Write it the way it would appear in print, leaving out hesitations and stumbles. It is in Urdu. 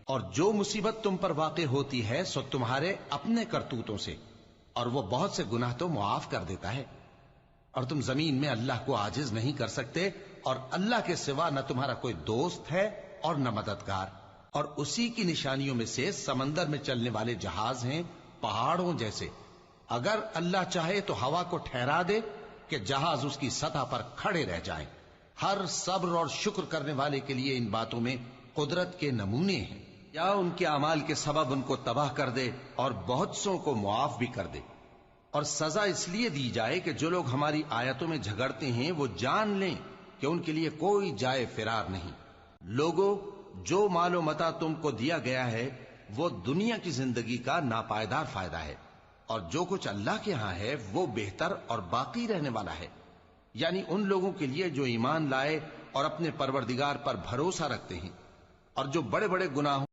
اور جو مصیبت تم پر واقع ہوتی ہے سو تمہارے اپنے کرتوتوں سے، اور وہ بہت سے گناہ تو معاف کر دیتا ہے۔ اور تم زمین میں اللہ کو عاجز نہیں کر سکتے، اور اللہ کے سوا نہ تمہارا کوئی دوست ہے اور نہ مددگار۔ اور اسی کی نشانیوں میں سے سمندر میں چلنے والے جہاز ہیں پہاڑوں جیسے۔ اگر اللہ چاہے تو ہوا کو ٹھہرا دے کہ جہاز اس کی سطح پر کھڑے رہ جائیں۔ ہر صبر اور شکر کرنے والے کے لیے ان باتوں میں قدرت کے نمونے ہیں۔ یا ان کے اعمال کے سبب ان کو تباہ کر دے اور بہت سو کو معاف بھی کر دے۔ اور سزا اس لیے دی جائے کہ جو لوگ ہماری آیتوں میں جھگڑتے ہیں وہ جان لیں کہ ان کے لیے کوئی جائے فرار نہیں۔ لوگوں، جو مال و متاع تم کو دیا گیا ہے وہ دنیا کی زندگی کا ناپائیدار فائدہ ہے، اور جو کچھ اللہ کے ہاں ہے وہ بہتر اور باقی رہنے والا ہے، یعنی ان لوگوں کے لیے جو ایمان لائے اور اپنے پروردگار پر بھروسہ رکھتے ہیں، اور جو بڑے بڑے گناہوں